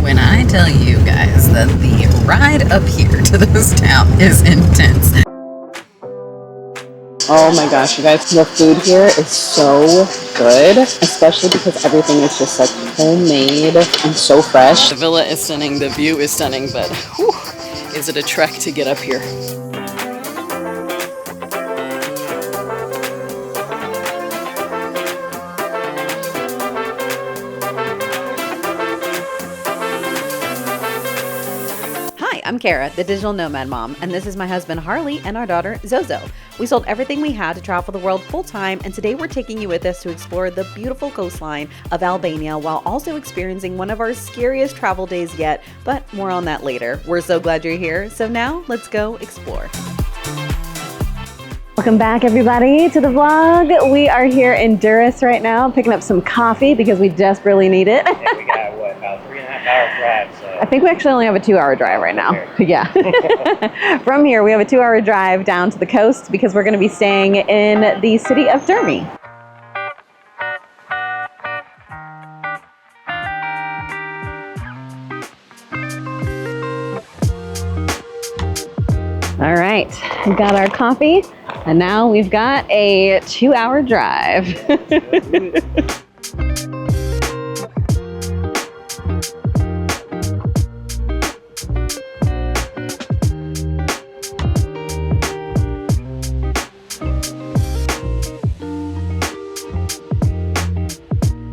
When I tell you guys that the ride up here to this town is intense. Oh my gosh, you guys, the food here is so good, especially because everything is just like homemade and so fresh. The villa is stunning, the view is stunning, but whew, is it a trek to get up here? I'm Kara, the digital nomad mom, and this is my husband Harley and our daughter Zozo. We sold everything we had to travel the world full time, and today we're taking you with us to explore the beautiful coastline of Albania while also experiencing one of our scariest travel days yet, but more on that later. We're so glad you're here, so now let's go explore. Welcome back everybody to the vlog. We are here in Durrës right now picking up some coffee because we desperately need it. Yeah, we got what, about 3.5 hour drive. So. I think we actually only have a 2-hour drive right now. Yeah. From here we have a 2-hour drive down to the coast because we're going to be staying in the city of Durmi. All right, we've got our coffee, and now we've got a 2-hour drive.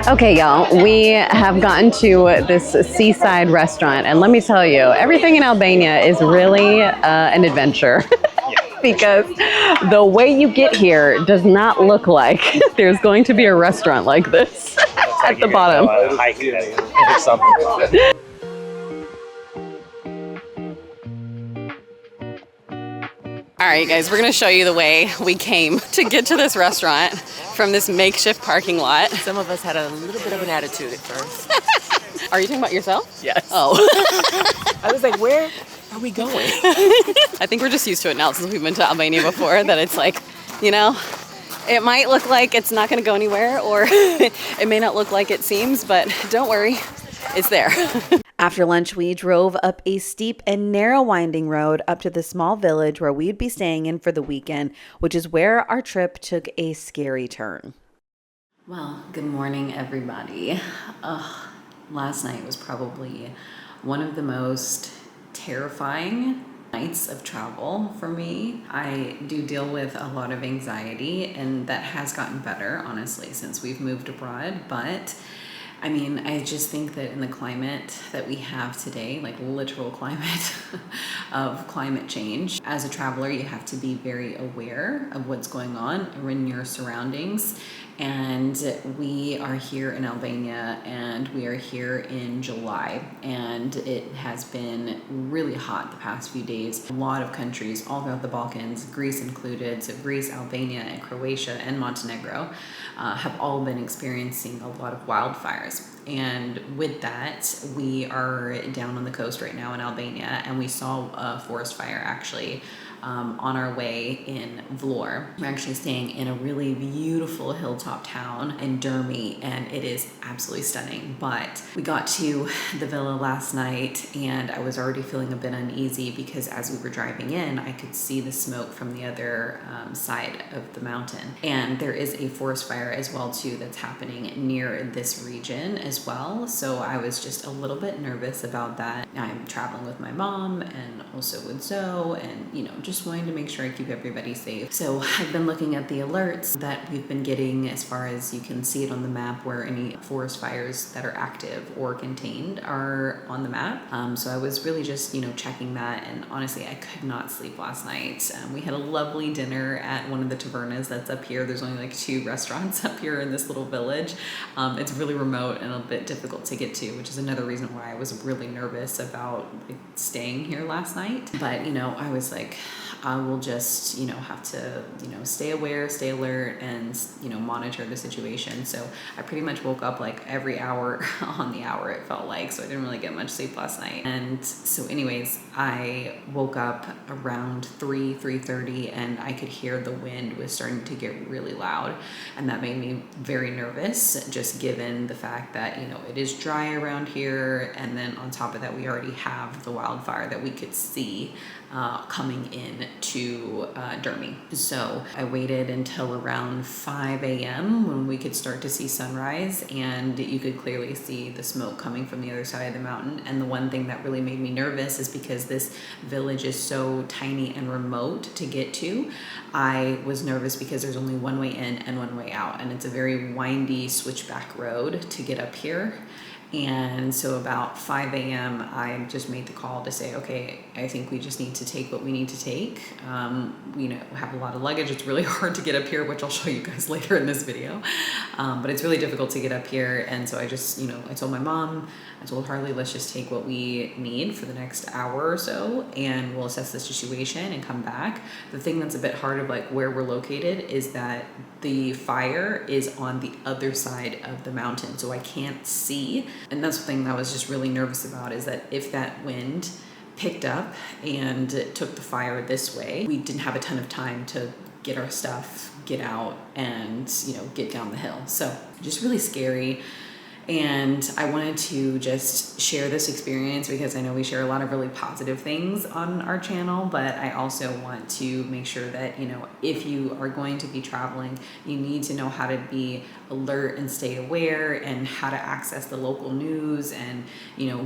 Okay, y'all, we have gotten to this seaside restaurant, and let me tell you, everything in Albania is really an adventure. Because the way you get here does not look like there's going to be a restaurant like this at the bottom. Or something. All right, guys, we're gonna show you the way we came to get to this restaurant from this makeshift parking lot. Some of us had a little bit of an attitude at first. Are you talking about yourself? Yes. Oh. I was like, where are we going? I think we're just used to it now since we've been to Albania before, that it's like, you know, it might look like it's not gonna go anywhere, or it may not look like it seems, but don't worry, it's there. After lunch, we drove up a steep and narrow winding road up to the small village where we'd be staying in for the weekend, which is where our trip took a scary turn. Well, good morning, everybody. Last night was probably one of the most terrifying nights of travel for me. I do deal with a lot of anxiety, and that has gotten better, honestly, since we've moved abroad, but I mean, I just think that in the climate that we have today, like literal climate of climate change, as a traveler, you have to be very aware of what's going on in your surroundings. And we are here in Albania, and we are here in July, and it has been really hot the past few days. A lot of countries all throughout the Balkans, Greece included, so Greece, Albania, and Croatia, and Montenegro have all been experiencing a lot of wildfires. And with that, we are down on the coast right now in Albania, and we saw a forest fire actually on our way in Vlor. We're actually staying in a really beautiful hilltop town in Durmi, and it is absolutely stunning. But we got to the villa last night, and I was already feeling a bit uneasy because as we were driving in, I could see the smoke from the other side of the mountain. And there is a forest fire as well too that's happening near this region as well. So I was just a little bit nervous about that. I'm traveling with my mom and also with Zoe, and you know, just wanting to make sure I keep everybody safe. So I've been looking at the alerts that we've been getting, as far as you can see it on the map, where any forest fires that are active or contained are on the map. So I was really just, you know, checking that, and honestly, I could not sleep last night. We had a lovely dinner at one of the tavernas that's up here. There's only like 2 restaurants up here in this little village. It's really remote and a bit difficult to get to, which is another reason why I was really nervous about like staying here last night. But you know, I was like, I will just, you know, have to, you know, stay aware, stay alert, and, you know, monitor the situation. So I pretty much woke up like every hour on the hour, it felt like, so I didn't really get much sleep last night. And so anyways, I woke up around 3:30, and I could hear the wind was starting to get really loud, and that made me very nervous, just given the fact that, that, you know, it is dry around here. And then on top of that, we already have the wildfire that we could see coming in to Dermy. So I waited until around 5 a.m. when we could start to see sunrise, and you could clearly see the smoke coming from the other side of the mountain. And the one thing that really made me nervous is because this village is so tiny and remote to get to, I was nervous because there's only one way in and one way out, and it's a very windy switchback road to get up here. And so about 5 a.m. I just made the call to say, okay, I think we just need to take what we need to take. We have a lot of luggage. It's really hard to get up here, which I'll show you guys later in this video. But it's really difficult to get up here. And so I just, I told my mom, I told Harley, let's just take what we need for the next hour or so, and we'll assess the situation and come back. The thing that's a bit hard of like where we're located is that the fire is on the other side of the mountain, so I can't see. And that's the thing that I was just really nervous about, is that if that wind picked up and took the fire this way, we didn't have a ton of time to get our stuff, get out, and get down the hill. So just really scary. And I wanted to just share this experience because I know we share a lot of really positive things on our channel, but I also want to make sure that, if you are going to be traveling, you need to know how to be alert and stay aware, and how to access the local news and,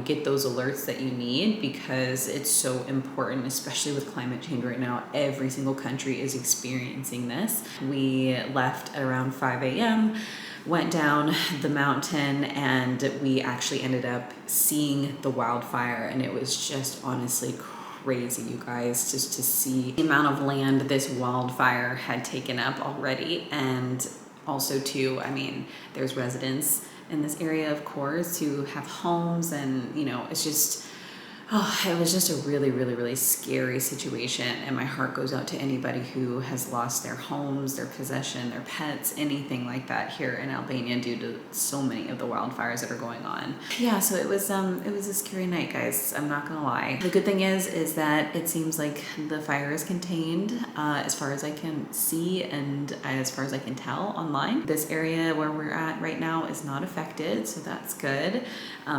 get those alerts that you need, because it's so important, especially with climate change right now. Every single country is experiencing this. We left at around 5 a.m., went down the mountain, and we actually ended up seeing the wildfire, and it was just honestly crazy, you guys, just to see the amount of land this wildfire had taken up already. And also too, there's residents in this area, of course, who have homes, and it's just, it was just a really, really, really scary situation. And my heart goes out to anybody who has lost their homes, their possession, their pets, anything like that here in Albania due to so many of the wildfires that are going on. Yeah, so it was a scary night, guys. I'm not gonna lie. The good thing is that it seems like the fire is contained, as far as I can see and as far as I can tell online. This area where we're at right now is not affected, so that's good.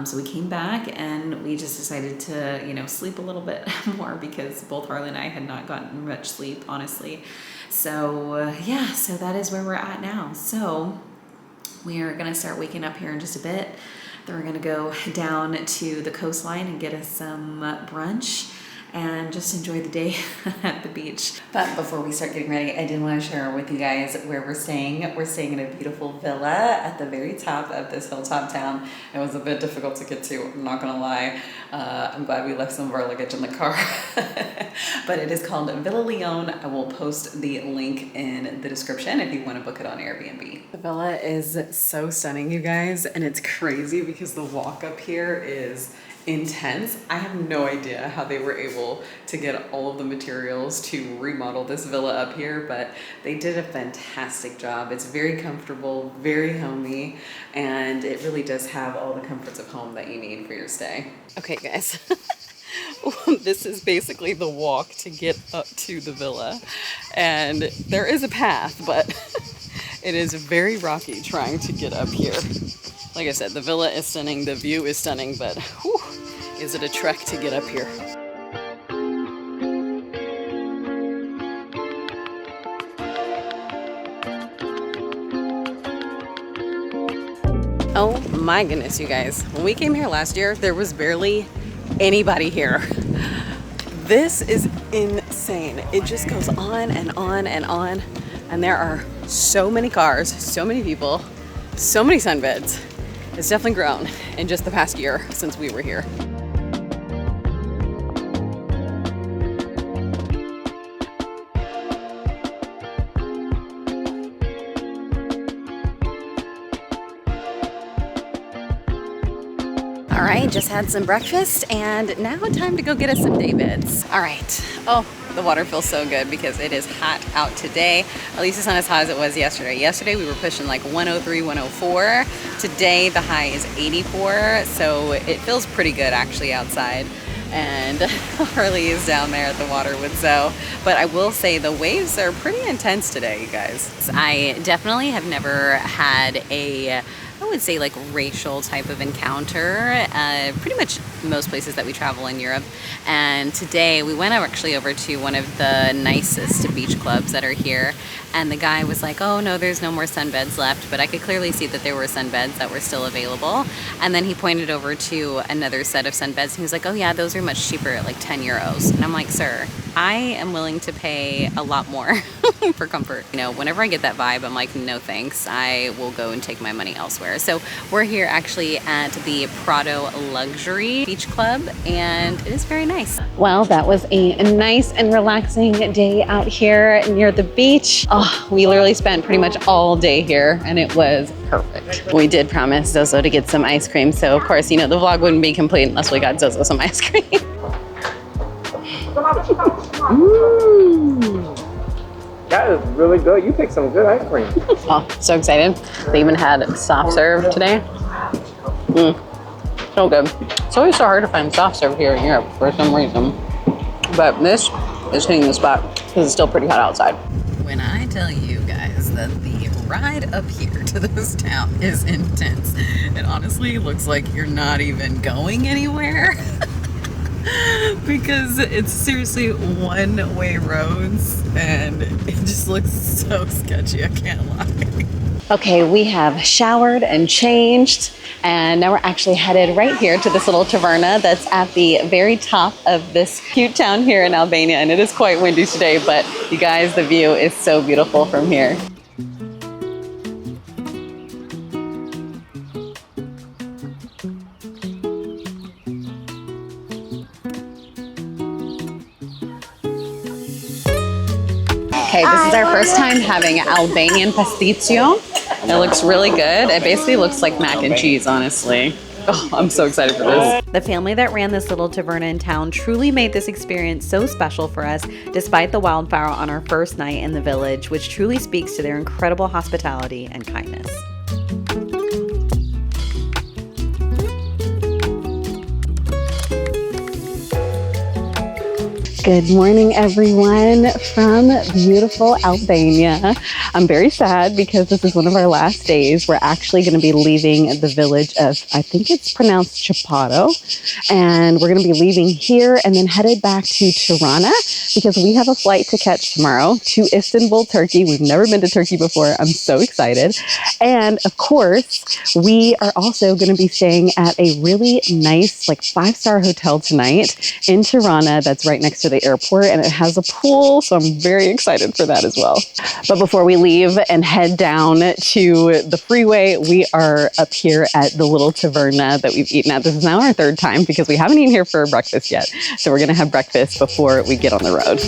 So we came back and we just decided to sleep a little bit more, because both Harley and I had not gotten much sleep, honestly. So yeah, so that is where we're at now. So we are gonna start waking up here in just a bit. Then we're gonna go down to the coastline and get us some brunch and just enjoy the day at the beach. But before we start getting ready, I did want to share with you guys where we're staying. We're staying in a beautiful villa at the very top of this hilltop town. It was a bit difficult to get to, I'm not gonna lie. I'm glad we left some of our luggage in the car. But it is called Villa Leone. I will post the link in the description if you want to book it on Airbnb. The villa is so stunning, you guys, and it's crazy because the walk up here is intense. I have no idea how they were able to get all of the materials to remodel this villa up here, but they did a fantastic job. It's very comfortable, very homey, and it really does have all the comforts of home that you need for your stay. Okay, guys. This is basically the walk to get up to the villa, and there is a path, but it is very rocky trying to get up here. Like I said, the villa is stunning, the view is stunning, but whew, is it a trek to get up here. Oh my goodness, you guys. When we came here last year, there was barely anybody here. This is insane. It just goes on and on and on. And there are so many cars, so many people, so many sunbeds. It's definitely grown in just the past year since we were here. All right, just had some breakfast and now time to go get us some day beds. All right. Oh, the water feels so good because it is hot out today. At least it's not as hot as it was yesterday. Yesterday we were pushing like 103, 104. Today the high is 84, so it feels pretty good actually outside. And Harley is down there at the water with Zoe. But I will say the waves are pretty intense today, you guys. I definitely have never had a I would say like racial type of encounter, pretty much most places that we travel in Europe. And today we went actually over to one of the nicest beach clubs that are here, and the guy was like, oh no, there's no more sunbeds left, but I could clearly see that there were sunbeds that were still available. And then he pointed over to another set of sunbeds and he was like, oh yeah, those are much cheaper at like 10 euros. And I'm like, sir, I am willing to pay a lot more for comfort. You know, whenever I get that vibe, I'm like, no thanks, I will go and take my money elsewhere. So we're here actually at the Prado Luxury Beach Club, and it is very nice. Well, that was a nice and relaxing day out here near the beach. Oh, we literally spent pretty much all day here and it was perfect. We did promise Zozo to get some ice cream, so of course, you know, the vlog wouldn't be complete unless we got Zozo some ice cream. That is really good. You picked some good ice cream. Oh, so excited. They even had soft serve today. So good. It's always so hard to find soft serve here in Europe for some reason. But this is hitting the spot because it's still pretty hot outside. When I tell you guys that the ride up here to this town is intense, it honestly looks like you're not even going anywhere. Because it's seriously one-way roads and it just looks so sketchy, I can't lie. Okay, we have showered and changed, and now we're actually headed right here to this little taverna that's at the very top of this cute town here in Albania. And it is quite windy today, but you guys, the view is so beautiful from here. Okay, this is our first time having Albanian pasticcio. It looks really good. It basically looks like mac and cheese, honestly. Oh, I'm so excited for this. The family that ran this little taverna in town truly made this experience so special for us, despite the wildfire on our first night in the village, which truly speaks to their incredible hospitality and kindness. Good morning, everyone, from beautiful Albania. I'm very sad because this is one of our last days. We're actually going to be leaving the village of, I think it's pronounced Qeparo, and we're going to be leaving here and then headed back to Tirana because we have a flight to catch tomorrow to Istanbul, Turkey. We've never been to Turkey before. I'm so excited. And of course, we are also going to be staying at a really nice, like 5-star hotel tonight in Tirana that's right next to the airport, and it has a pool, so I'm very excited for that as well. But before we leave and head down to the freeway, we are up here at the little taverna that we've eaten at. This is now our 3rd time because we haven't eaten here for breakfast yet. So we're gonna have breakfast before we get on the road.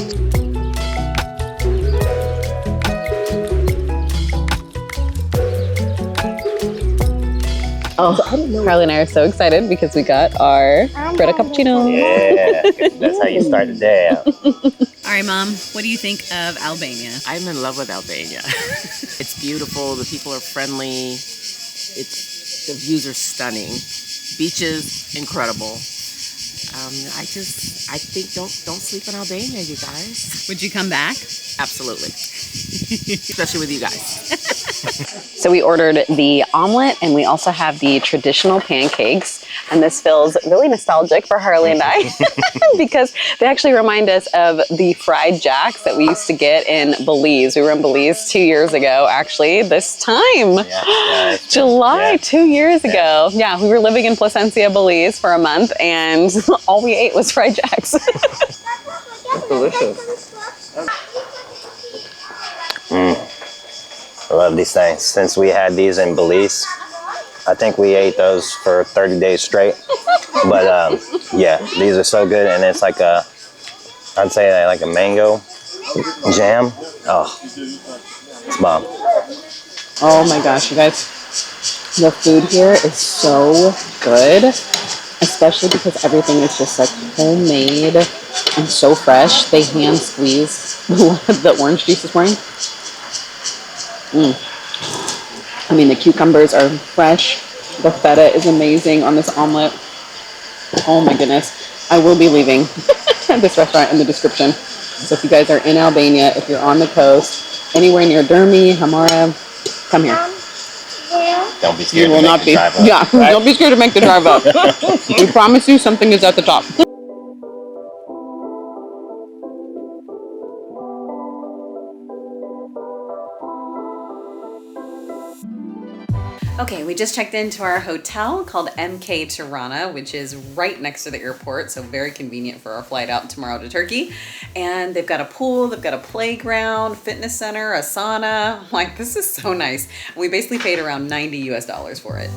Oh, Carly and I are so excited because we got our Brita cappuccino. Yeah, that's how you start the day out. All right, Mom, what do you think of Albania? I'm in love with Albania. It's beautiful. The people are friendly. The views are stunning. Beaches, incredible. I think don't sleep in Albania, you guys. Would you come back? Absolutely. Especially with you guys. So we ordered the omelet and we also have the traditional pancakes. And this feels really nostalgic for Harley and I because they actually remind us of the fried jacks that we used to get in Belize. We were in Belize 2 years ago, actually, this time. Yeah, July, 2 years ago. Yeah, we were living in Placencia, Belize for a month and all we ate was fried jacks. Delicious. I love these things. Since we had these in Belize, I think we ate those for 30 days straight. But yeah, these are so good, and it's like I'd say like a mango jam. Oh, it's bomb. Oh my gosh, you guys. The food here is so good, especially because everything is just like homemade and so fresh. They hand squeeze the orange juice this morning. I mean, the cucumbers are fresh. The feta is amazing on this omelet. Oh my goodness. I will be leaving this restaurant in the description. So if you guys are in Albania, if you're on the coast, anywhere near Dermi, Himare, come here. Don't be scared You will to not make be. the drive up. Yeah, right? don't be scared to make the drive up. We promise you something is at the top. Okay, we just checked into our hotel called MK Tirana, which is right next to the airport, so very convenient for our flight out tomorrow to Turkey. And they've got a pool, they've got a playground, fitness center, a sauna. Like, this is so nice. And we basically paid around $90 US for it.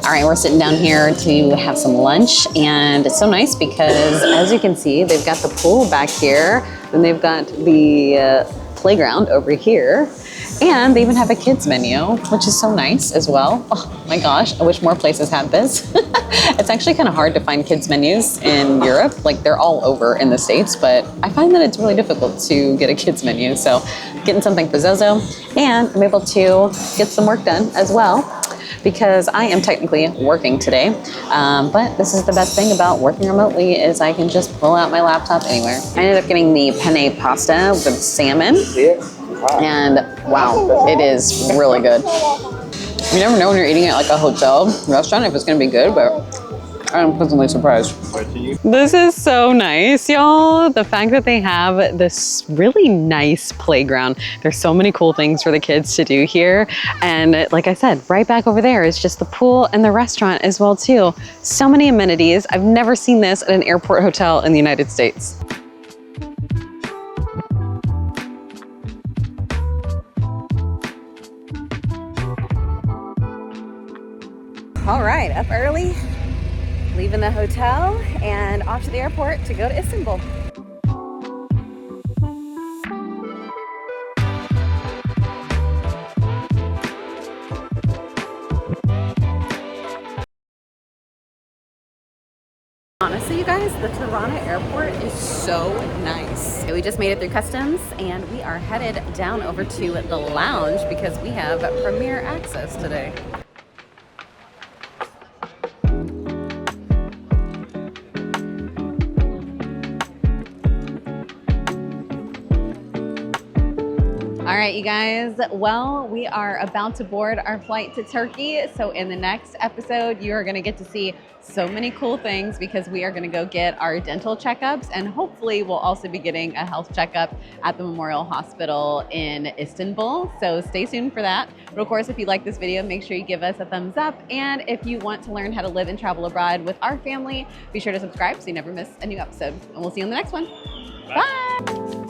All right, we're sitting down here to have some lunch, and it's so nice because, as you can see, they've got the pool back here, and they've got the playground over here, and they even have a kids menu, which is so nice as well. Oh my gosh, I wish more places had this. It's actually kind of hard to find kids menus in Europe. Like, they're all over in the States, but I find that it's really difficult to get a kids menu. So getting something for Zozo, and I'm able to get some work done as well, because I am technically working today. But this is the best thing about working remotely is I can just pull out my laptop anywhere. I ended up getting the penne pasta with salmon. And wow, it is really good. You never know when you're eating at like a hotel restaurant if it's gonna be good, but I'm pleasantly surprised. This is so nice, y'all. The fact that they have this really nice playground. There's so many cool things for the kids to do here. And like I said, right back over there is just the pool and the restaurant as well too. So many amenities. I've never seen this at an airport hotel in the United States. All right, up early, leaving the hotel and off to the airport to go to Istanbul. Honestly, you guys, the Tirana airport is so nice. We just made it through customs and we are headed down over to the lounge because we have premier access today. All right, you guys, well, we are about to board our flight to Turkey. So in the next episode, you are gonna get to see so many cool things because we are gonna go get our dental checkups, and hopefully we'll also be getting a health checkup at the Memorial Hospital in Istanbul. So stay tuned for that. But of course, if you like this video, make sure you give us a thumbs up. And if you want to learn how to live and travel abroad with our family, be sure to subscribe so you never miss a new episode. And we'll see you on the next one. Bye.